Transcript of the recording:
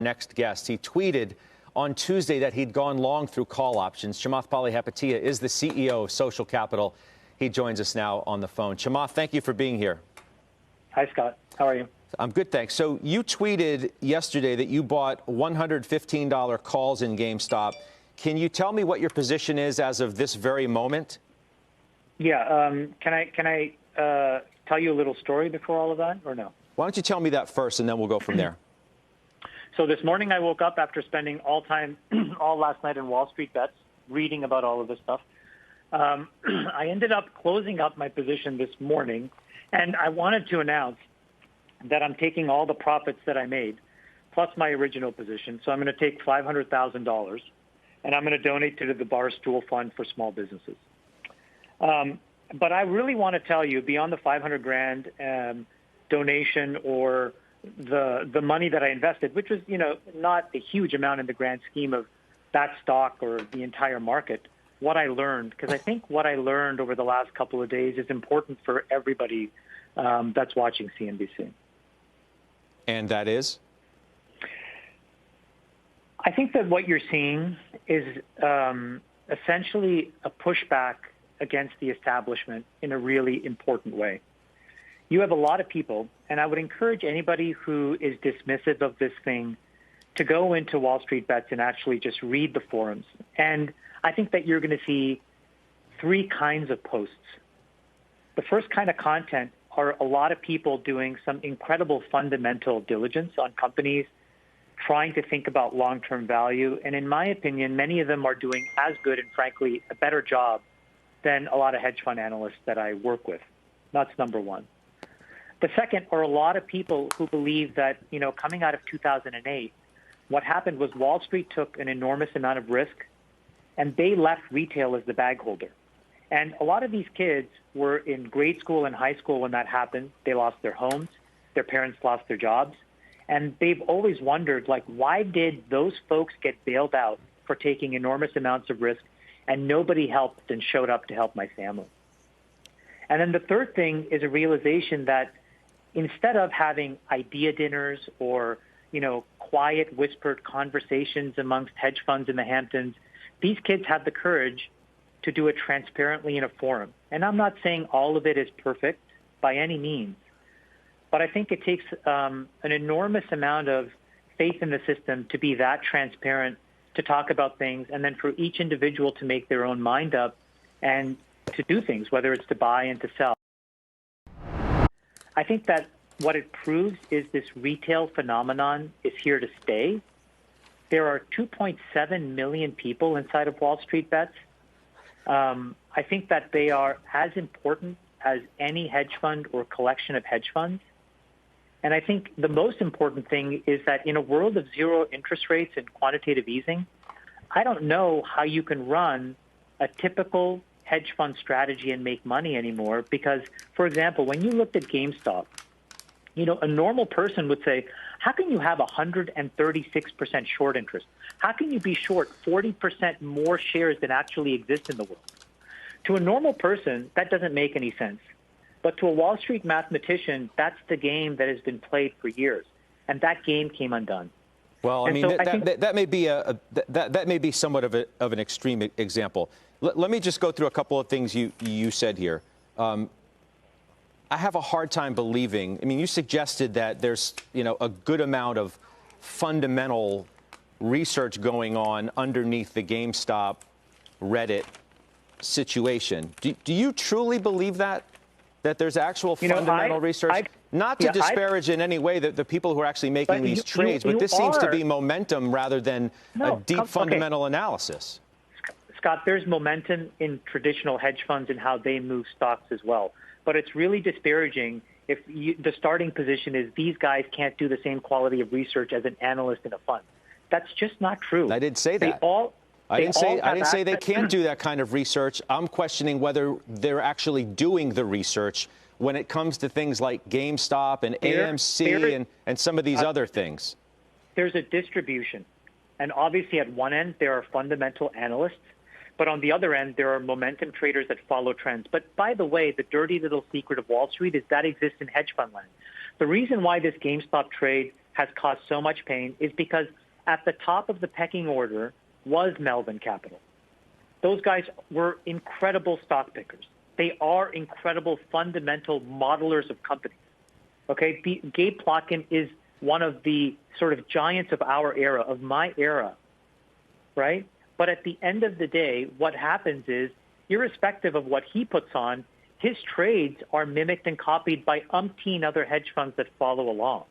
Next guest. He tweeted on Tuesday that he'd gone long through call options. Chamath Palihapitiya is the CEO of Social Capital. He joins us now on the phone. Chamath, thank you for being here. Hi, Scott. How are you? I'm good, thanks. So you tweeted yesterday that you bought $115 calls in Gamestop. Can you tell me what your position is as of this very moment? Yeah. Can I tell you a little story before all of that, or no? Why don't you tell me that first, and then we'll go from there. So this morning I woke up after spending all last night in Wall Street bets, reading about all of this stuff. I ended up closing up my position this morning, and I wanted to announce that I'm taking all the profits that I made, plus my original position. So I'm going to take $500,000, and I'm going to donate to the Barstool Fund for small businesses. But I really want to tell you, beyond the $500,000 donation or the money that I invested, which was, not a huge amount in the grand scheme of that stock or the entire market, what I learned, because I think what I learned over the last couple of days is important for everybody that's watching CNBC. And that is? I think that what you're seeing is essentially a pushback against the establishment in a really important way. You have a lot of people, and I would encourage anybody who is dismissive of this thing to go into Wall Street Bets and actually just read the forums. And I think that you're going to see three kinds of posts. The first kind of content are a lot of people doing some incredible fundamental diligence on companies, trying to think about long-term value. And in my opinion, many of them are doing as good and, frankly, a better job than a lot of hedge fund analysts that I work with. That's number one. The second are a lot of people who believe that, coming out of 2008, what happened was Wall Street took an enormous amount of risk, and they left retail as the bag holder. And a lot of these kids were in grade school and high school when that happened. They lost their homes. Their parents lost their jobs. And they've always wondered, why did those folks get bailed out for taking enormous amounts of risk, and nobody helped and showed up to help my family? And then the third thing is a realization that instead of having idea dinners or, quiet whispered conversations amongst hedge funds in the Hamptons, these kids have the courage to do it transparently in a forum. And I'm not saying all of it is perfect by any means, but I think it takes an enormous amount of faith in the system to be that transparent, to talk about things, and then for each individual to make their own mind up and to do things, whether it's to buy and to sell. I think that what it proves is this retail phenomenon is here to stay. There are 2.7 million people inside of Wall Street Bets. I think that they are as important as any hedge fund or collection of hedge funds. And I think the most important thing is that in a world of zero interest rates and quantitative easing, I don't know how you can run a typical hedge fund strategy and make money anymore. Because, for example, when you looked at GameStop, a normal person would say, how can you have 136% short interest? How can you be short 40% more shares than actually exist in the world? To a normal person, that doesn't make any sense. But to a Wall Street mathematician, that's the game that has been played for years. And that game came undone. Well, I mean, that may be somewhat of an extreme example. Let me just go through a couple of things you said here. I have a hard time believing. I mean, you suggested that there's, a good amount of fundamental research going on underneath the GameStop Reddit situation. Do you truly believe that there's actual fundamental research? Not to disparage in any way the people who are actually making these trades, but this seems to be momentum rather than a deep fundamental analysis. Scott, there's momentum in traditional hedge funds and how they move stocks as well. But it's really disparaging if the starting position is these guys can't do the same quality of research as an analyst in a fund. That's just not true. I didn't say that. I didn't say they can't do that kind of research. I'm questioning whether they're actually doing the research when it comes to things like GameStop and AMC and some of these other things. There's a distribution. And obviously at one end, there are fundamental analysts. But on the other end, there are momentum traders that follow trends. But by the way, the dirty little secret of Wall Street is that exists in hedge fund land. The reason why this GameStop trade has caused so much pain is because at the top of the pecking order was Melvin Capital. Those guys were incredible stock pickers. They are incredible fundamental modelers of companies. Okay, Gabe Plotkin is one of the sort of giants of our era, of my era, right? But at the end of the day, what happens is, irrespective of what he puts on, his trades are mimicked and copied by umpteen other hedge funds that follow along.